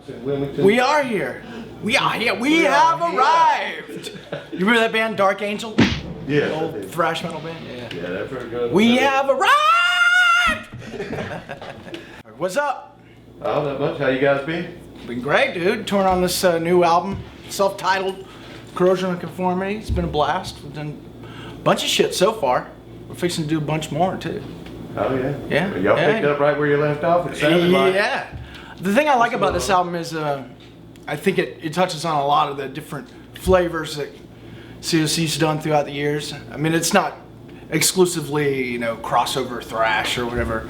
in Wilmington. We are here. We are here. We have arrived. You remember that band, Dark Angel? Yeah. The old thrash metal band? Yeah. Yeah, they're pretty good. We have arrived! What's up? Oh, not much. How you guys been? Been great, dude. Touring on this new album, self-titled Corrosion and Conformity. It's been a blast. We've done a bunch of shit so far. We're fixing to do a bunch more, too. Oh, yeah? Yeah. Y'all picked up right where you left off, it sounded like. Yeah. The thing I like about this album is I think it touches on a lot of the different flavors that COC's done throughout the years. I mean, it's not exclusively, you know, crossover thrash or whatever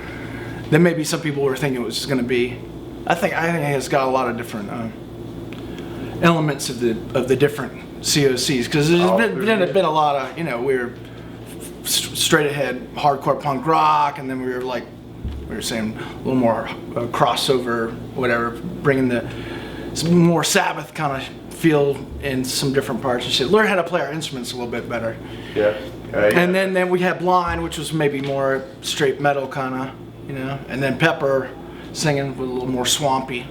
that maybe some people were thinking it was going to be. I think it's got a lot of different elements of the different COCs, because there's been a lot of, you know, we're straight ahead hardcore punk rock, and then we were saying a little more crossover, whatever, bringing some more Sabbath kind of feel in some different parts and shit. Learn how to play our instruments a little bit better. Yeah. And then we had Blind, which was maybe more straight metal kind of, you know, and then Pepper singing with a little more swampy.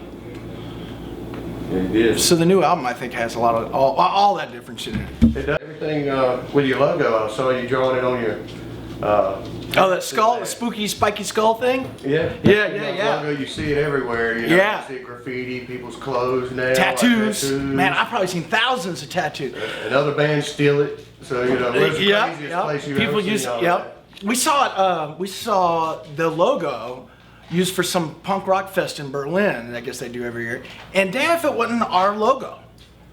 Yeah, it is. So the new album, I think, has a lot of all that different shit in it. It does everything with your logo. I saw you drawing it on your. That skull, the spooky, spiky skull thing? Yeah. Yeah. Logo, you see it everywhere. You know, Yeah. You see graffiti, people's clothes now. Tattoos. Like Man, I've probably seen thousands of tattoos. And other bands steal it. So, you know, it's the craziest place you've People ever use seen all it. We saw it. We saw the logo used for some punk rock fest in Berlin. I guess they do every year. And damn if it wasn't our logo.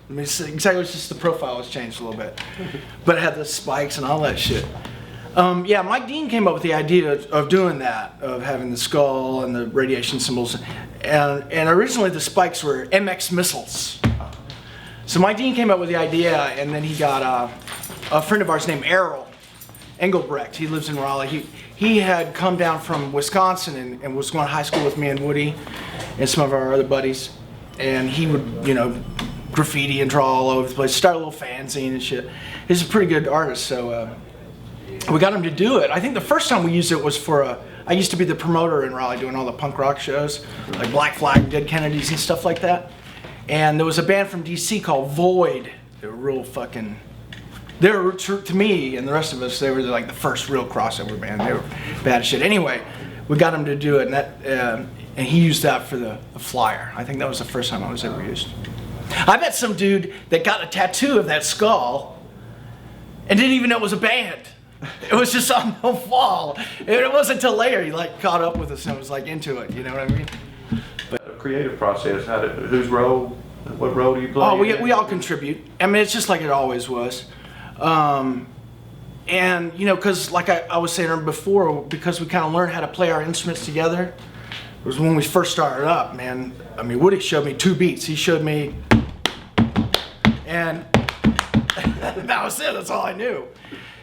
I mean, it's exactly, it's just the profile was changed a little bit, but it had the spikes and all that shit. Yeah, Mike Dean came up with the idea of doing that, of having the skull and the radiation symbols, and originally the spikes were MX missiles. So Mike Dean came up with the idea, and then he got a friend of ours named Errol Engelbrecht. He lives in Raleigh. He had come down from Wisconsin and was going to high school with me and Woody and some of our other buddies, and he would, you know, graffiti and draw all over the place, start a little fanzine and shit. He's a pretty good artist, so we got him to do it. I think the first time we used it was for I used to be the promoter in Raleigh doing all the punk rock shows, like Black Flag, Dead Kennedys and stuff like that. And there was a band from DC called Void. They were real fucking, to me and the rest of us, they were like the first real crossover band. They were bad as shit. Anyway, we got him to do it, and he used that for the flyer. I think that was the first time I was ever used. I met some dude that got a tattoo of that skull and didn't even know it was a band. It was just on the wall. It wasn't until later he like caught up with us and was like into it. You know what I mean? But creative process. What role do you play? Oh, we all contribute. I mean, it's just like it always was. And you know, because like I was saying before, because we kind of learned how to play our instruments together. It was when we first started up, man. I mean, Woody showed me 2 beats. He showed me, and that was it. That's all I knew.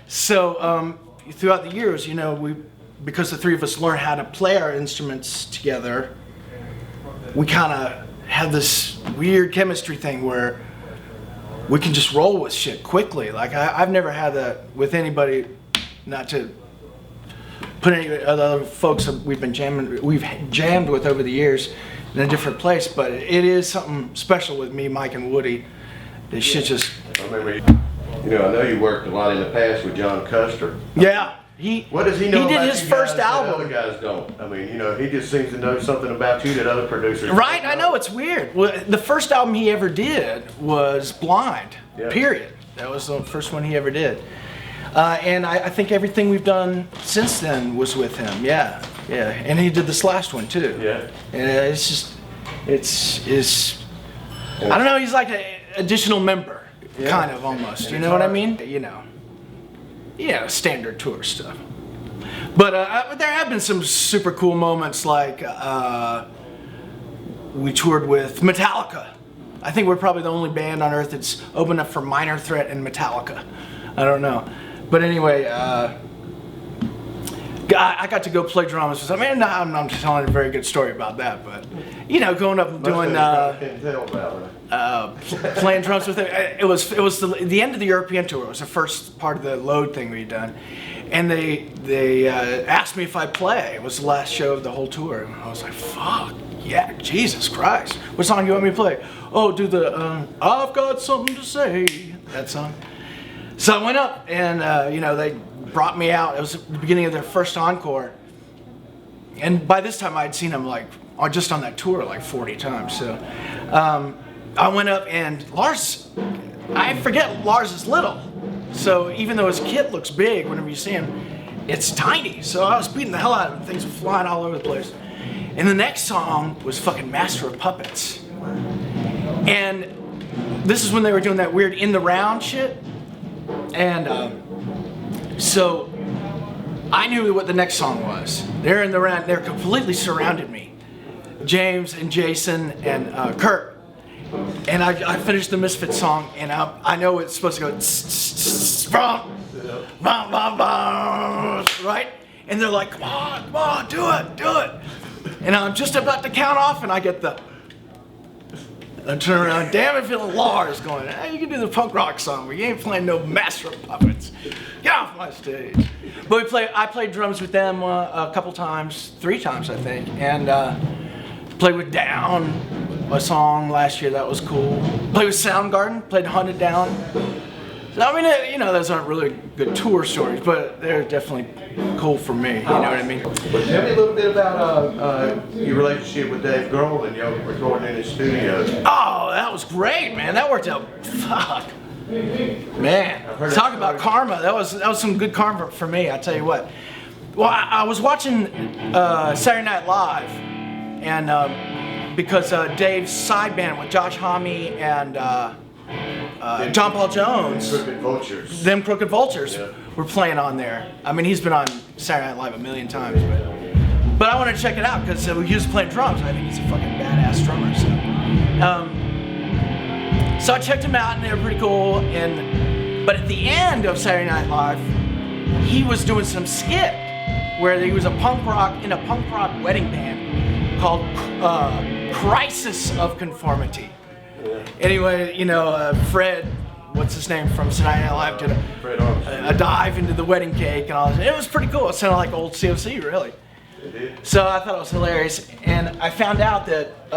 So throughout the years, you know, because the three of us learned how to play our instruments together, we kind of had this weird chemistry thing where we can just roll with shit quickly. Like I've never had that with anybody, not to put any other folks that we've jammed with over the years in a different place, but it is something special with me, Mike, and Woody. This shit just. I remember, you know, I know you worked a lot in the past with John Custer. Yeah, what does he know? He did about his you first guys album. That other guys don't. I mean, you know, he just seems to know something about you that other producers. Right, don't I know, it's weird. Well, the first album he ever did was Blind. Yeah. Period. That was the first one he ever did. And I think everything we've done since then was with him. Yeah. And he did this last one too. Yeah. And it's just, it's I don't know, he's like an additional member, kind of almost. You know what I mean? You know. Yeah, standard tour stuff. But there have been some super cool moments, like we toured with Metallica. I think we're probably the only band on earth that's opened up for Minor Threat and Metallica. I don't know. But anyway, I got to go play drums with them. I mean, I'm just telling a very good story about that, but you know, going up and doing playing drums with it. It was the end of the European tour. It was the first part of the Load thing we'd done, and they asked me if I'd play. It was the last show of the whole tour, and I was like, fuck yeah, Jesus Christ. What song do you want me to play? Oh, do the I've got something to say, that song. So I went up and, they brought me out. It was the beginning of their first encore. And by this time I had seen them just on that tour 40 times. So I went up and I forget Lars is little. So even though his kit looks big whenever you see him, it's tiny. So I was beating the hell out of him. Things were flying all over the place. And the next song was fucking Master of Puppets. And this is when they were doing that weird in the round shit. And so I knew what the next song was. They're in the round, they're completely surrounded me. James and Jason and Kurt. And I finished the Misfits song, and I know it's supposed to go right? And they're like, come on, do it. And I'm just about to count off, and I get I turn around, damn it, feeling Lars going, hey, you can do the punk rock song, but you ain't playing no Master of Puppets. Get off my stage. But I played drums with them a couple times, 3 times I think, and played with Down, a song last year, that was cool. Played with Soundgarden, played Hunted Down. So, I mean, those aren't really good tour stories, but they're definitely cool for me, you know what I mean? Well, tell me a little bit about your relationship with Dave Grohl and y'all recording in his studio. Oh, that was great, man. That worked out. Fuck. Man, talk about karma. That was some good karma for me, I tell you what. Well, I was watching Saturday Night Live, and because Dave's side band with Josh Homme and John Paul Jones, them Crooked Vultures, were playing on there. I mean, he's been on Saturday Night Live a million times, but I wanted to check it out because he was playing drums. I think he's a fucking badass drummer. So I checked him out, and they were pretty cool. But at the end of Saturday Night Live, he was doing some skit where he was in a punk rock wedding band called Crisis of Conformity. Anyway, Fred, what's his name from Saturday Night Live, did a dive into the wedding cake and all this. It was pretty cool. It sounded like old COC, really. So I thought it was hilarious, and I found out that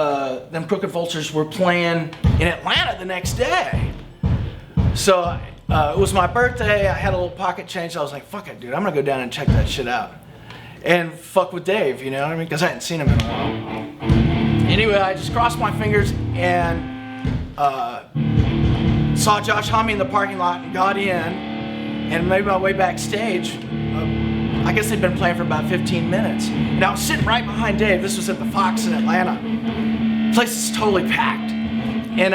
them Crooked Vultures were playing in Atlanta the next day. So it was my birthday. I had a little pocket change. So I was like, "Fuck it, dude! I'm gonna go down and check that shit out." And fuck with Dave, you know what I mean? Because I hadn't seen him in a while. Anyway, I just crossed my fingers and saw Josh Homme in the parking lot and got in, and made my way backstage. I guess they'd been playing for about 15 minutes. And I was sitting right behind Dave. This was at the Fox in Atlanta. The place is totally packed. And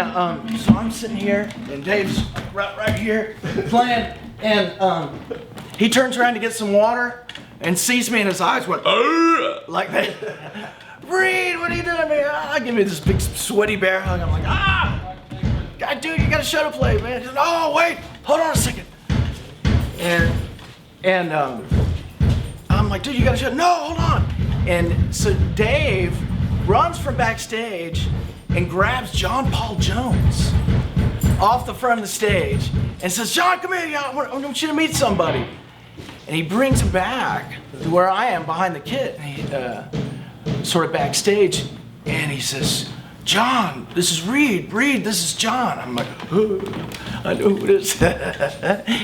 so I'm sitting here, and Dave's right here playing. And he turns around to get some water and sees me, and his eyes went, like that. Reed, what are you doing, man? Give me this big sweaty bear hug. I'm like, God, dude, you got a show to play, man. He said, oh, wait, hold on a second. And I'm like, dude, you got a show? No, hold on. And so Dave runs from backstage and grabs John Paul Jones off the front of the stage and says, John, come here, I want you to meet somebody. And he brings him back to where I am behind the kit, and he, sort of backstage, and he says, John, this is Reed. Reed, this is John. I'm like, oh, I know who it is.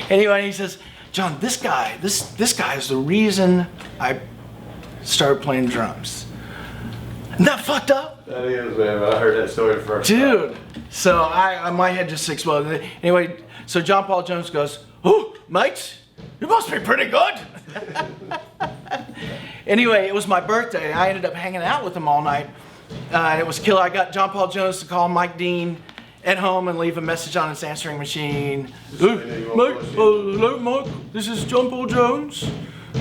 Anyway, he says, John, this guy is the reason I started playing drums. Isn't that fucked up? That is, man. I heard that story first. Dude. So my head just exploded. Anyway, so John Paul Jones goes, oh, mate, you must be pretty good. Anyway, it was my birthday. I ended up hanging out with him all night. It was killer. I got John Paul Jones to call Mike Dean at home and leave a message on his answering machine. Mike, hello, Mike. This is John Paul Jones.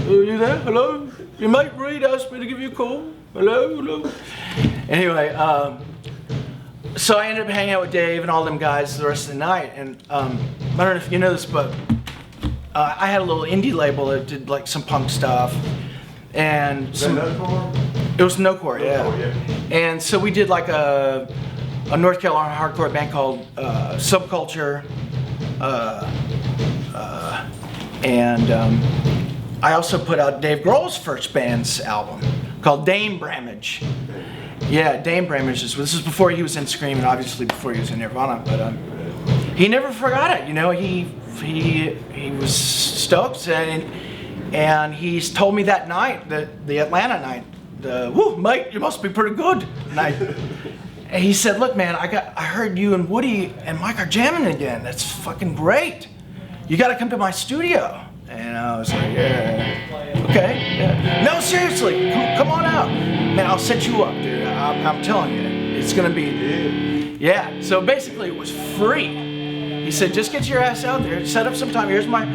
You there? Hello? Your mate Reed asked me to give you a call. Hello? Anyway, so I ended up hanging out with Dave and all them guys the rest of the night. And I don't know if you know this, but I had a little indie label that did like some punk stuff. And Was that Nutcore? It was Nocore, yeah. Oh, yeah. And so we did like a North Carolina hardcore band called Subculture. And I also put out Dave Grohl's first band's album called Dame Bramage. Yeah, Dane Bramage. This is before he was in Scream, and obviously before he was in Nirvana. But he never forgot it. You know, he was stoked, and he's told me that night, the Atlanta night, "Woo, mate, you must be pretty good" night. And he said, "Look, man, I heard you and Woody and Mike are jamming again. That's fucking great. You got to come to my studio." And I was like, "Yeah, okay, yeah. No, seriously, come on out, man. I'll set you up, dude. I'm telling you, it's gonna be, yeah." So basically, it was free. He said, "Just get your ass out there, set up some time. Here's my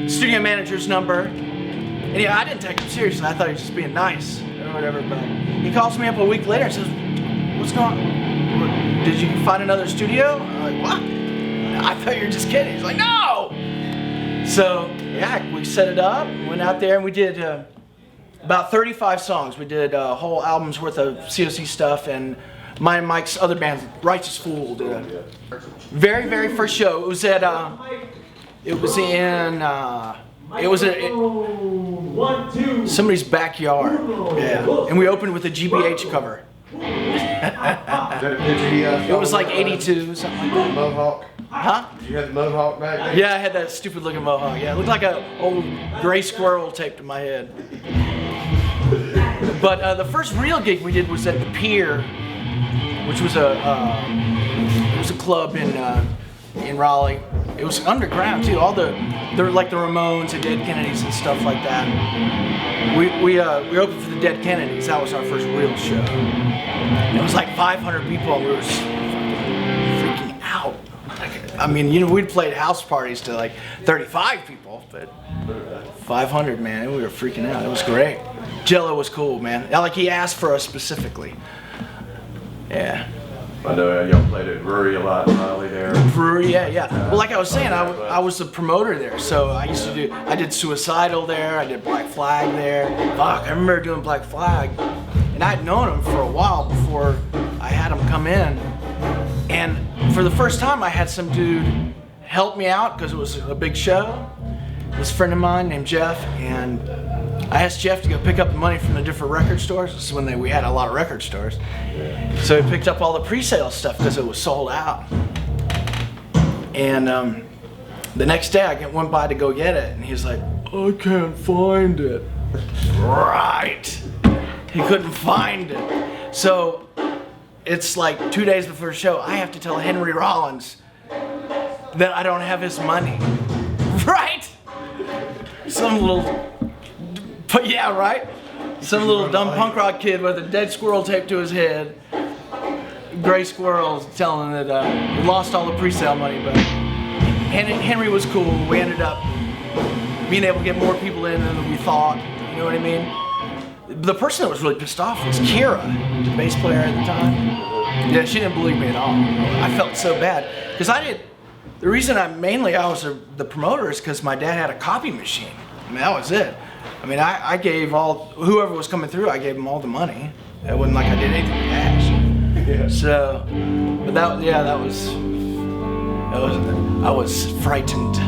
studio manager's number." And yeah, I didn't take him seriously. I thought he was just being nice or whatever. But he calls me up a week later and says, "What's going on? Did you find another studio?" I'm like, "What? I thought you were just kidding." He's like, "No." So yeah, we set it up, went out there, and we did about 35 songs. We did a whole album's worth of COC stuff, and mine and Mike's other band, Righteous Fool, did a very, very first show. It was at, somebody's backyard. Yeah, and we opened with a GBH cover. It was like 82, something like that. Mohawk. Huh? You had the mohawk back then? Yeah, I had that stupid looking mohawk. Yeah, it looked like an old gray squirrel taped to my head. But the first real gig we did was at the Pier, which was a club in Raleigh. It was underground too. They were like the Ramones and Dead Kennedys and stuff like that. We opened for the Dead Kennedys. That was our first real show. And it was like 500 people, and we were freaking out. I mean, you know, we'd played house parties to like 35 people, but 500, man, we were freaking out. It was great. Jello was cool, man. Like, he asked for us specifically. Yeah. I know y'all played at Brewery a lot in Raleigh there. Brewery, yeah. Well, like I was saying, I was the promoter there, so I did Suicidal there, I did Black Flag there. Fuck, I remember doing Black Flag, and I'd known him for a while before I had him come in. And for the first time, I had some dude help me out because it was a big show. This friend of mine named Jeff, and I asked Jeff to go pick up the money from the different record stores. This is when we had a lot of record stores. So he picked up all the pre-sale stuff because it was sold out. And the next day I went by to go get it, and he was like, "I can't find it." Right. He couldn't find it. So it's like 2 days before the show, I have to tell Henry Rollins that I don't have his money. Right? But yeah, right? Some little dumb punk rock kid with a dead squirrel taped to his head. Gray squirrel telling that we lost all the pre-sale money, but Henry was cool. We ended up being able to get more people in than we thought. You know what I mean? The person that was really pissed off was Kira, the bass player at the time. Yeah, she didn't believe me at all. I felt so bad because the reason I was the promoter is because my dad had a copy machine. I mean, that was it. I mean, I gave whoever was coming through, I gave them all the money. It wasn't like I did anything with cash. Yeah. So, but I was frightened.